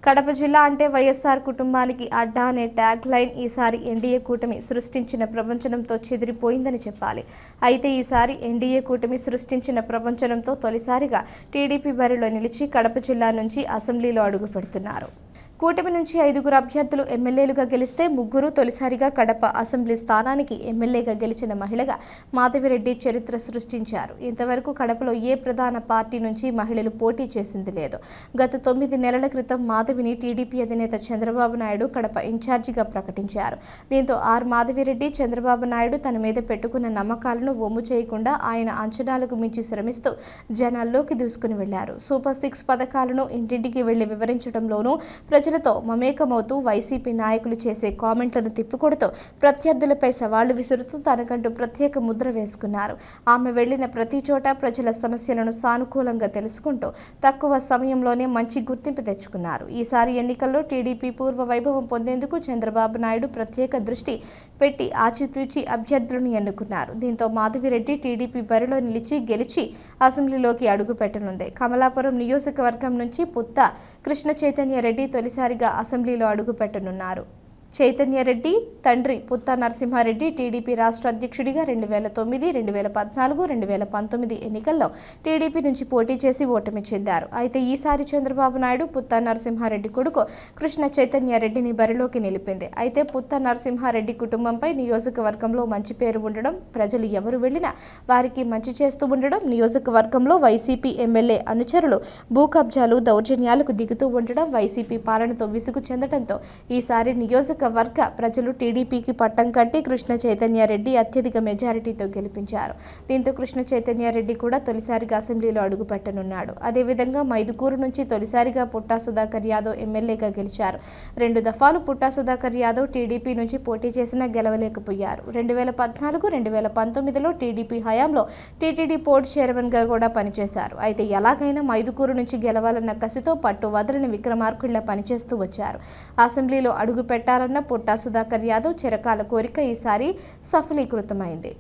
కడప జిల్లా అంటే వైఎస్ఆర్ కుటుంబానికి అడ్డా అనే ట్యాగ్ లైన్ ఈసారి ఎన్డీఏ కూటమి సృష్టించిన ప్రపంచంతో చెదిరిపోయిందని చెప్పాలి. అయితే ఈసారి ఎన్డీఏ కూటమి సృష్టించిన ప్రపంచంతో తొలిసారిగా టీడీపీ బరిలో నిలిచి కడప జిల్లా నుంచి అసెంబ్లీలో అడుగుపెడుతున్నారు. కూటమి నుంచి 5గురు అభ్యర్థులు ఎమ్మెల్యేలుగా గెలిస్తే 3 తొలిసారిగా కడప అసెంబ్లీ స్థానానికి ఎమ్మెల్యేగా గెలిచిన మహిళగా మాధవిరెడ్డి చరిత్ర సృష్టించారు. ఇంతవరకు కడపలో ఏ ప్రధాన పార్టీ నుంచి మహిళలు పోటీ చేసింది లేదు. గత 9 నెలల క్రితం మాధవిని టీడీపీ అధినేత చంద్రబాబు నాయుడు కడప ఇన్ఛార్జిగా ప్రకటించారు. దీంతో మాధవిరెడ్డి చంద్రబాబు నాయుడు తన మీద పెట్టుకున్న నమ్మకాలను వమ్ము చేయకుండా ఆయన అంచనాలకు మించి శ్రమిస్తూ జనాల్లోకి దూసుకుని వెళ్లారు. సూపర్ 6 పథకాలను ఇంటింటికి వెళ్లి వివరించడంలోనూ ప్రజలతో మమేకమవుతూ వైసీపీ నాయకులు చేసే కామెంట్లను తిప్పికొడుతూ ప్రత్యర్థులపై సవాళ్లు విసురుతూ తనకంటూ ప్రత్యేక ముద్ర వేసుకున్నారు. ఆమె వెళ్లిన ప్రతి చోట ప్రజల సమస్యలను సానుకూలంగా తెలుసుకుంటూ తక్కువ సమయంలోనే మంచి గుర్తింపు తెచ్చుకున్నారు. ఈసారి ఎన్నికల్లో టీడీపీ పూర్వ వైభవం పొందేందుకు చంద్రబాబు నాయుడు ప్రత్యేక దృష్టి పెట్టి ఆచితూచి అభ్యర్థులను ఎన్నుకున్నారు. దీంతో మాధవిరెడ్డి టీడీపీ బరిలో నిలిచి గెలిచి అసెంబ్లీలోకి అడుగుపెట్టనుంది. కమలాపురం నియోజకవర్గం నుంచి పుత్త కృష్ణ చైతన్య రెడ్డి తొలిసారిగా అసెంబ్లీలో అడుగుపెట్టనున్నారు. చైతన్యరెడ్డి తండ్రి పుత్త నరసింహారెడ్డి టీడీపీ రాష్ట్ర అధ్యక్షుడిగా 2009, 2014, 2019 ఎన్నికల్లో టీడీపీ నుంచి పోటీ చేసి ఓటమి చెందారు. అయితే ఈసారి చంద్రబాబు నాయుడు పుత్త నరసింహారెడ్డి కొడుకు కృష్ణ చైతన్యరెడ్డిని బరిలోకి నిలిపింది. అయితే పుత్త నరసింహారెడ్డి కుటుంబంపై నియోజకవర్గంలో మంచి పేరు ఉండడం, ప్రజలు ఎవరు వెళ్లినా వారికి మంచి చేస్తూ ఉండడం, నియోజకవర్గంలో వైసీపీ ఎమ్మెల్యే అనుచరులు భూ కబ్జాలు, దౌర్జన్యాలకు దిగుతూ ఉండడం, వైసీపీ పాలనతో విసుగు చెందడంతో ఈసారి నియోజకవర్గ ప్రజలు టీడీపీకి పట్టం కట్టి కృష్ణ చైతన్యరెడ్డి అత్యధిక మెజారిటీతో గెలిపించారు. దీంతో కృష్ణ చైతన్యరెడ్డి కూడా తొలిసారిగా అసెంబ్లీలో అడుగుపెట్టనున్నాడు. అదేవిధంగా మైదుకూరు నుంచి తొలిసారిగా పుట్టా సుధాకర్ యాదవ్ ఎమ్మెల్యేగా గెలిచారు. 2 దఫాలు పుట్టా సుధాకర్ యాదవ్ టీడీపీ నుంచి పోటీ చేసినా గెలవలేకపోయారు. 2014, 2019లో టీడీపీ హయాంలో టీటీడీ బోర్డు చైర్మన్గా కూడా పనిచేశారు. అయితే ఎలాగైనా మైదుకూరు నుంచి గెలవాలన్న కసితో పట్టు వదలని విక్రమార్కుల్లా పనిచేస్తూ వచ్చారు. అసెంబ్లీలో అడుగు పెట్టాలన్న పుట్టా సుధాకర్ యాదవ్ చిరకాల కోరిక ఈసారి సఫలీకృతమైంది.